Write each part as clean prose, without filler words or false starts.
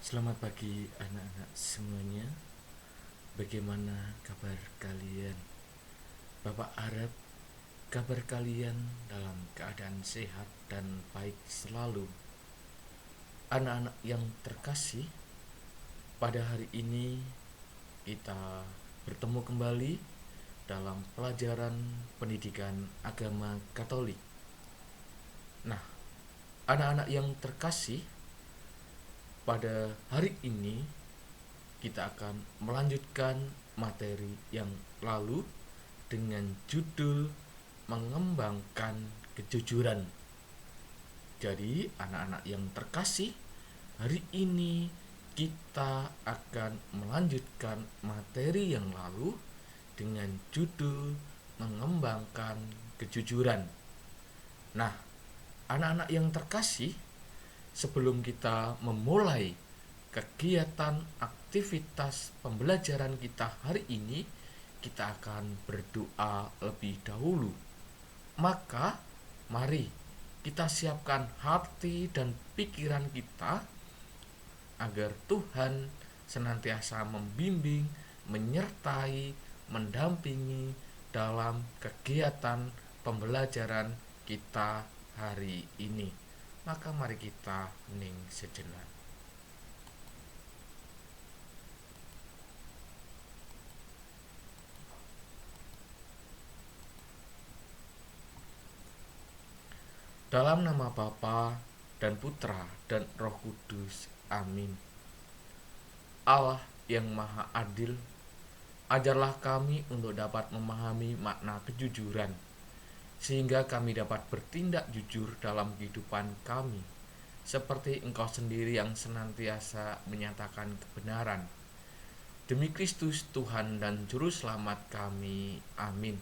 Selamat pagi anak-anak semuanya. Bagaimana kabar kalian? Bapak harap kabar kalian dalam keadaan sehat dan baik selalu. Anak-anak yang terkasih, pada hari ini kita bertemu kembali dalam pelajaran pendidikan agama Katolik. Nah, anak-anak yang terkasih, pada hari ini kita akan melanjutkan materi yang lalu dengan judul mengembangkan kejujuran. Jadi, anak-anak yang terkasih, hari ini kita akan melanjutkan materi yang lalu dengan judul mengembangkan kejujuran. Nah, anak-anak yang terkasih, sebelum kita memulai kegiatan aktivitas pembelajaran kita hari ini, kita akan berdoa lebih dahulu. Maka mari kita siapkan hati dan pikiran kita agar Tuhan senantiasa membimbing, menyertai, mendampingi dalam kegiatan pembelajaran kita hari ini. Maka mari kita hening sejenak. Dalam nama Bapa dan Putra dan Roh Kudus. Amin. Allah yang Maha Adil, ajarlah kami untuk dapat memahami makna kejujuran, sehingga kami dapat bertindak jujur dalam kehidupan kami, seperti Engkau sendiri yang senantiasa menyatakan kebenaran. Demi Kristus Tuhan dan Juru Selamat kami. Amin.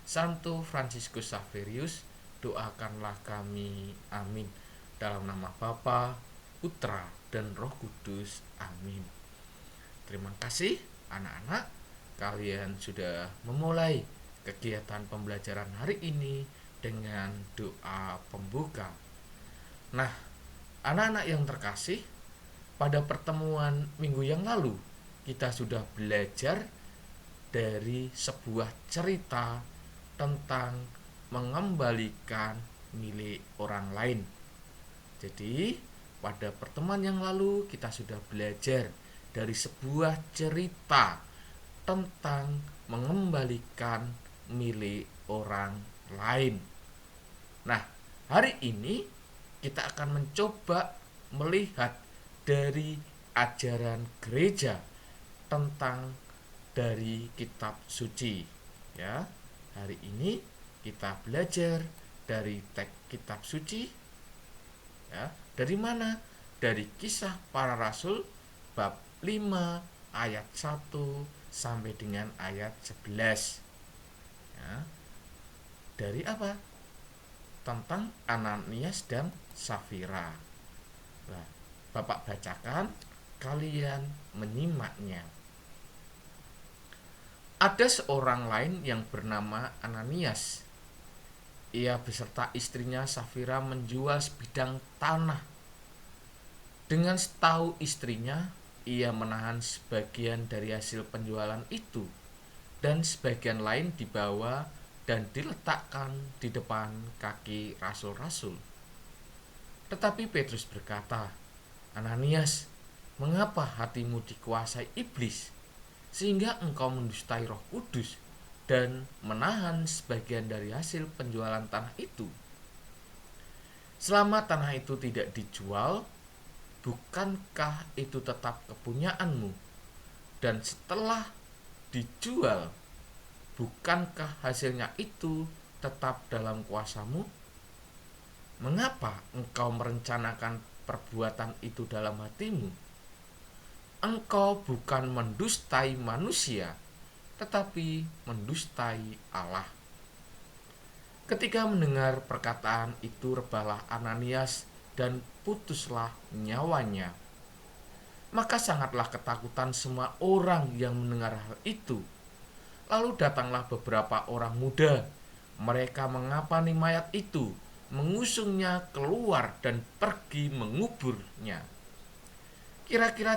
Santo Fransiskus Xaverius, doakanlah kami. Amin. Dalam nama Bapa, Putra, dan Roh Kudus. Amin. Terima kasih anak-anak, kalian sudah memulai kegiatan pembelajaran hari ini dengan doa pembuka. Nah, anak-anak yang terkasih, pada pertemuan minggu yang lalu kita sudah belajar dari sebuah cerita tentang mengembalikan milik orang lain. Jadi, pada pertemuan yang lalu kita sudah belajar dari sebuah cerita tentang mengembalikan milik orang lain. Nah, hari ini kita akan mencoba melihat dari ajaran gereja tentang dari kitab suci. Ya, hari ini kita belajar dari teks kitab suci. Ya, dari mana? Dari Kisah Para Rasul bab 5 ayat 1 sampai dengan ayat 11. Ya, dari apa? Tentang Ananias dan Safira. Nah, Bapak bacakan, kalian menyimaknya. Ada seorang lain yang bernama Ananias. Ia beserta istrinya Safira menjual sebidang tanah. Dengan setahu istrinya, ia menahan sebagian dari hasil penjualan itu, dan sebagian lain dibawa dan diletakkan di depan kaki rasul-rasul. Tetapi Petrus berkata, Ananias, mengapa hatimu dikuasai iblis, sehingga engkau mendustai Roh Kudus dan menahan sebagian dari hasil penjualan tanah itu? Selama tanah itu tidak dijual, bukankah itu tetap kepunyaanmu? Dan setelah dijual, bukankah hasilnya itu tetap dalam kuasamu? Mengapa engkau merencanakan perbuatan itu dalam hatimu? Engkau bukan mendustai manusia, tetapi mendustai Allah. Ketika mendengar perkataan itu, rebahlah Ananias dan putuslah nyawanya. Maka sangatlah ketakutan semua orang yang mendengar hal itu. Lalu datanglah beberapa orang muda. Mereka mengapani mayat itu, mengusungnya keluar dan pergi menguburnya. Kira-kira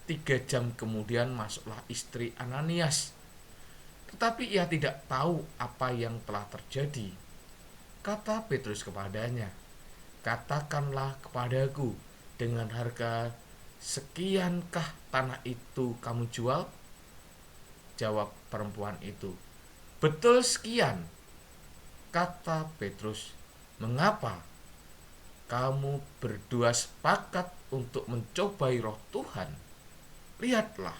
3 jam kemudian masuklah istri Ananias. Tetapi ia tidak tahu apa yang telah terjadi. Kata Petrus kepadanya, "Katakanlah kepadaku, dengan harga sekiankah tanah itu kamu jual?" Jawab perempuan itu, "Betul sekian." Kata Petrus, "Mengapa kamu berdua sepakat untuk mencobai roh Tuhan? Lihatlah,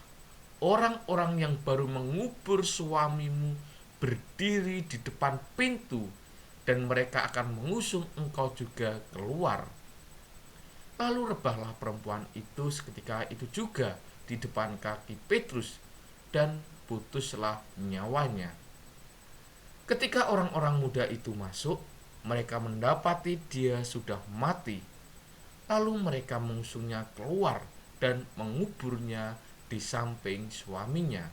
orang-orang yang baru mengubur suamimu berdiri di depan pintu, dan mereka akan mengusung engkau juga keluar." Lalu rebahlah perempuan itu seketika itu juga di depan kaki Petrus, dan putuslah nyawanya. Ketika orang-orang muda itu masuk, mereka mendapati dia sudah mati. Lalu mereka mengusungnya keluar dan menguburnya di samping suaminya.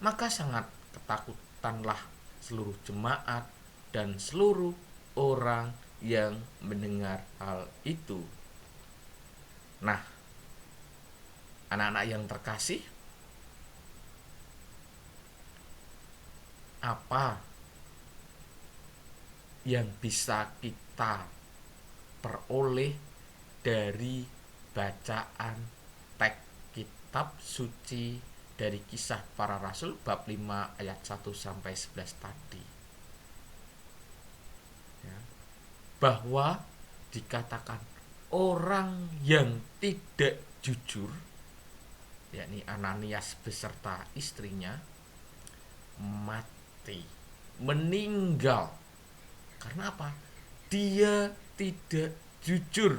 Maka sangat ketakutanlah seluruh jemaat dan seluruh orang yang mendengar hal itu. Nah, anak-anak yang terkasih, apa yang bisa kita peroleh dari bacaan teks kitab suci dari Kisah Para Rasul bab 5 ayat 1 sampai 11 tadi? Ya, bahwa dikatakan orang yang tidak jujur, yakni Ananias beserta istrinya, mati, meninggal. Karena apa? Dia tidak jujur.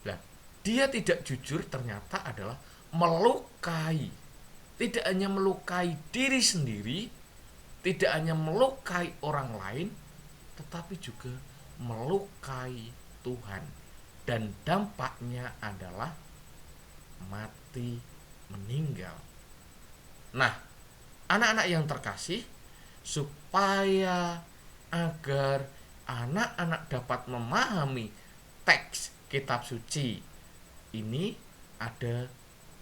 Nah, dia tidak jujur ternyata adalah melukai. Tidak hanya melukai diri sendiri, tidak hanya melukai orang lain, tetapi juga melukai Tuhan. Dan dampaknya adalah mati, meninggal. Nah, anak-anak yang terkasih, supaya agar anak-anak dapat memahami teks kitab suci ini, ada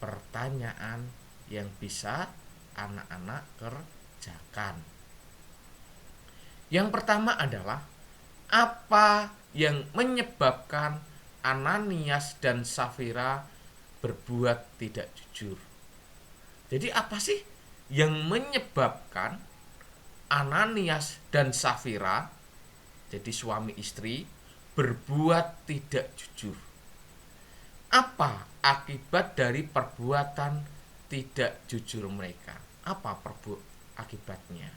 pertanyaan yang bisa anak-anak kerjakan. Yang pertama adalah, apa yang menyebabkan Ananias dan Safira berbuat tidak jujur? Jadi apa sih yang menyebabkan Ananias dan Safira, jadi suami istri, berbuat tidak jujur? Apa akibat dari perbuatan tidak jujur mereka? Apa akibatnya?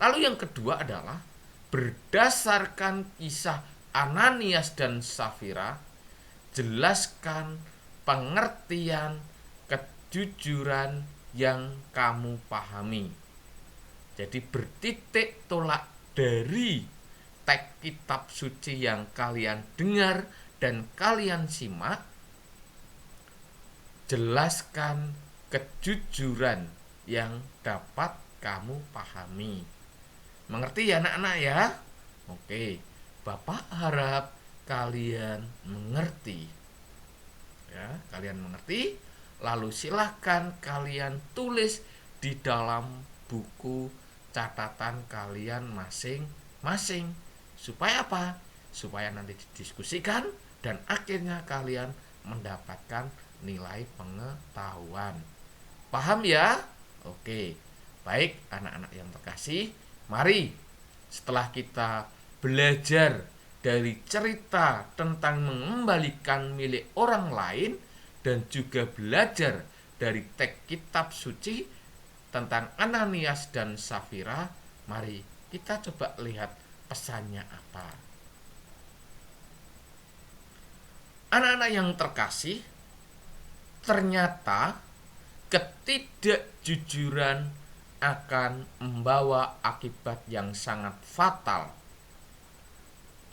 Lalu yang kedua adalah, berdasarkan kisah Ananias dan Safira, jelaskan pengertian kejujuran yang kamu pahami. Jadi bertitik tolak dari teks kitab suci yang kalian dengar dan kalian simak, jelaskan kejujuran yang dapat kamu pahami. Mengerti ya anak-anak ya? Oke, Bapak harap kalian mengerti. Ya, kalian mengerti, lalu silahkan kalian tulis di dalam buku catatan kalian masing-masing. Supaya apa? Supaya nanti didiskusikan dan akhirnya kalian mendapatkan nilai pengetahuan. Paham ya? Oke. Baik anak-anak yang terkasih, mari setelah kita belajar dari cerita tentang mengembalikan milik orang lain dan juga belajar dari teks kitab suci tentang Ananias dan Safira, mari kita coba lihat pesannya apa. Anak-anak yang terkasih, ternyata ketidakjujuran akan membawa akibat yang sangat fatal.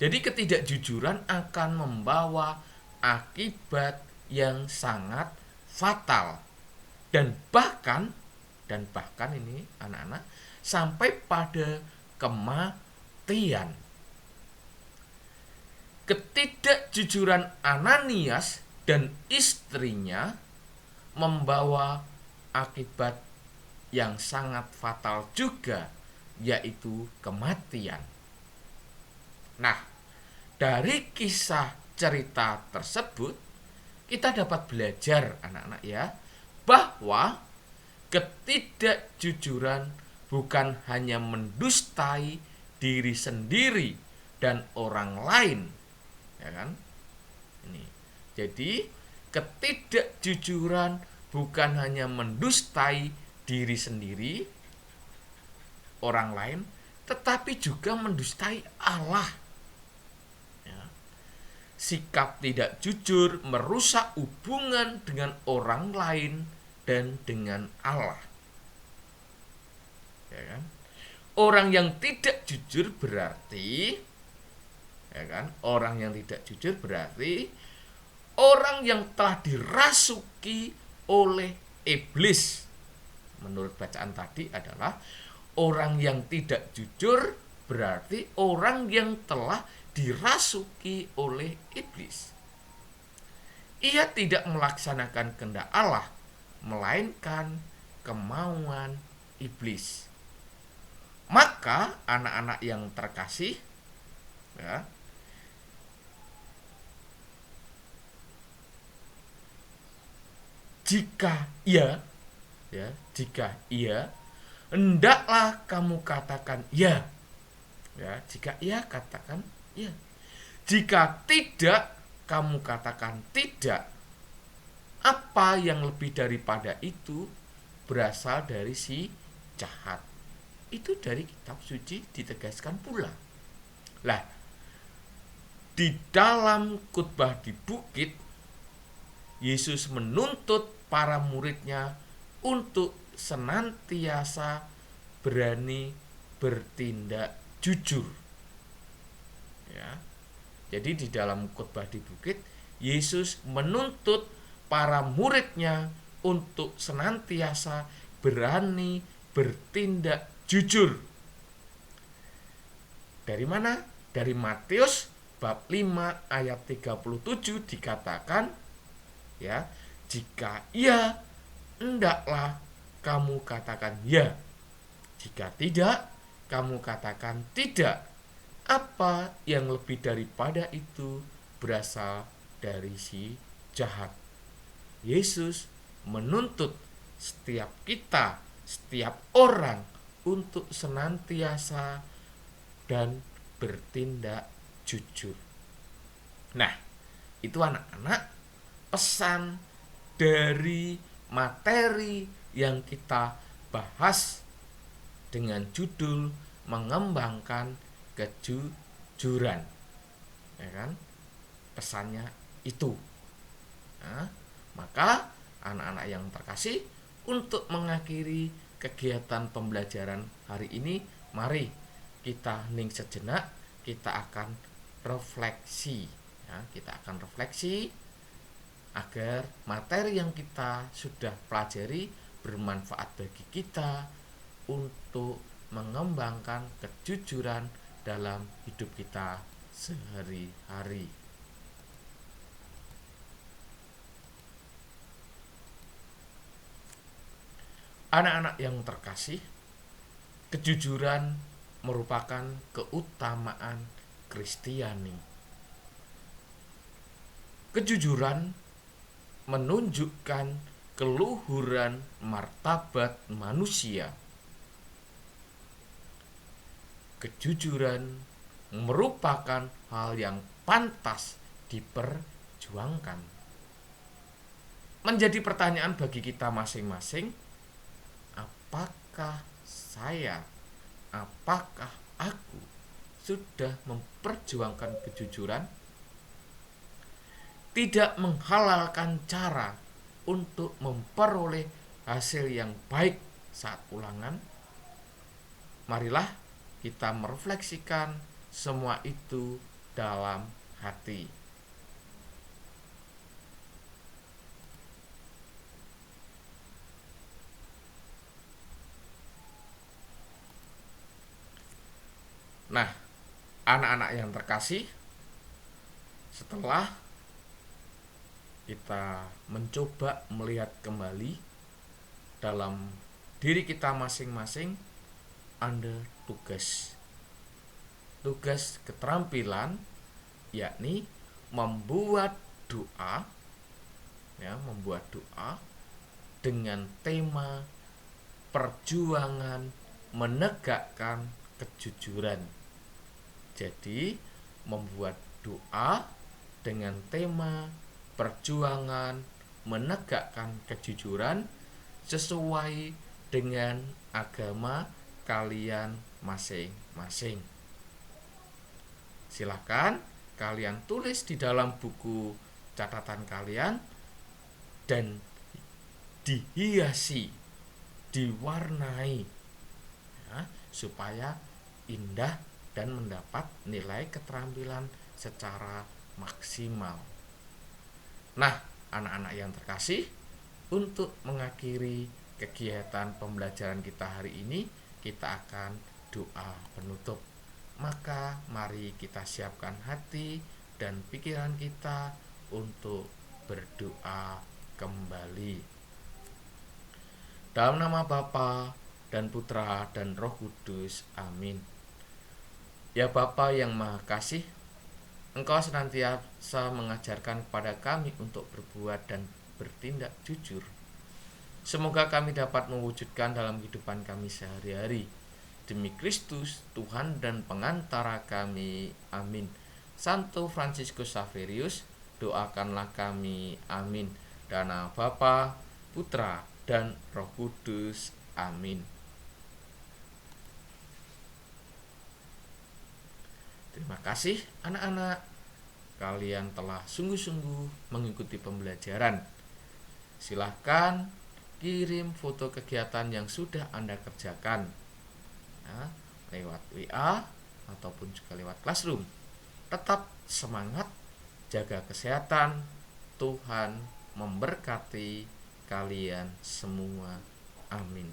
Jadi ketidakjujuran akan membawa akibat yang sangat fatal. Dan bahkan ini anak-anak, sampai pada kematian. Ketidakjujuran Ananias dan istrinya membawa akibat yang sangat fatal juga, yaitu kematian. Nah, dari kisah cerita tersebut kita dapat belajar anak-anak ya, bahwa ketidakjujuran bukan hanya mendustai diri sendiri dan orang lain, ya kan? Ini. Jadi, ketidakjujuran bukan hanya mendustai diri sendiri, orang lain, tetapi juga mendustai Allah. Ya. Sikap tidak jujur merusak hubungan dengan orang lain dan dengan Allah. Ya kan? Orang yang tidak jujur berarti, ya kan? Orang yang tidak jujur berarti orang yang telah dirasuki oleh iblis. Menurut bacaan tadi adalah orang yang tidak jujur berarti orang yang telah dirasuki oleh iblis. Ia tidak melaksanakan kehendak Allah, melainkan kemauan iblis. Maka anak-anak yang terkasih, ya, jika ia hendaklah kamu katakan ya. Ya, jika ia katakan ya. Jika tidak, kamu katakan tidak. Apa yang lebih daripada itu berasal dari si jahat. Itu dari kitab suci ditegaskan pula. Lah, di dalam khotbah di bukit, Yesus menuntut para muridnya untuk senantiasa berani bertindak jujur. Ya. Jadi di dalam khotbah di bukit, Yesus menuntut para muridnya untuk senantiasa berani bertindak jujur. Dari mana? Dari Matius bab 5 ayat 37 dikatakan, ya, jika iya, hendaklah kamu katakan ya. Jika tidak, kamu katakan tidak. Apa yang lebih daripada itu berasal dari si jahat. Yesus menuntut setiap kita, setiap orang untuk senantiasa dan bertindak jujur. Nah, itu anak-anak pesan dari materi yang kita bahas dengan judul mengembangkan kejujuran. Ya kan? Pesannya itu. Nah, maka anak-anak yang terkasih, untuk mengakhiri kegiatan pembelajaran hari ini, mari kita hening sejenak, kita akan refleksi. Ya, kita akan refleksi agar materi yang kita sudah pelajari bermanfaat bagi kita untuk mengembangkan kejujuran dalam hidup kita sehari-hari. Anak-anak yang terkasih, kejujuran merupakan keutamaan Kristiani. Kejujuran menunjukkan keluhuran martabat manusia. Kejujuran merupakan hal yang pantas diperjuangkan. Menjadi pertanyaan bagi kita masing-masing, apakah saya, apakah aku sudah memperjuangkan kejujuran? Tidak menghalalkan cara untuk memperoleh hasil yang baik saat ulangan. Marilah kita merefleksikan semua itu dalam hati. Nah, anak-anak yang terkasih, Setelah kita mencoba melihat kembali dalam diri kita masing-masing, ada tugas keterampilan, yakni membuat doa, membuat doa dengan tema perjuangan menegakkan kejujuran. Jadi membuat doa dengan tema perjuangan menegakkan kejujuran sesuai dengan agama kalian masing-masing. Silakan kalian tulis di dalam buku catatan kalian dan dihiasi, diwarnai, supaya indah dan mendapat nilai keterampilan secara maksimal. Nah, anak-anak yang terkasih, untuk mengakhiri kegiatan pembelajaran kita hari ini, kita akan doa penutup. Maka mari kita siapkan hati dan pikiran kita untuk berdoa kembali. Dalam nama Bapa dan Putra dan Roh Kudus. Amin. Ya Bapa yang Maha Kasih, Engkau senantiasa mengajarkan kepada kami untuk berbuat dan bertindak jujur. Semoga kami dapat mewujudkan dalam kehidupan kami sehari-hari. Demi Kristus, Tuhan dan pengantara kami. Amin. Santo Fransiskus Xaverius, doakanlah kami. Amin. Dalam nama Bapa, Putra, dan Roh Kudus. Amin. Terima kasih anak-anak, kalian telah sungguh-sungguh mengikuti pembelajaran. Silahkan kirim foto kegiatan yang sudah Anda kerjakan, lewat WA ataupun juga lewat Classroom. Tetap semangat, jaga kesehatan. Tuhan memberkati kalian semua. Amin.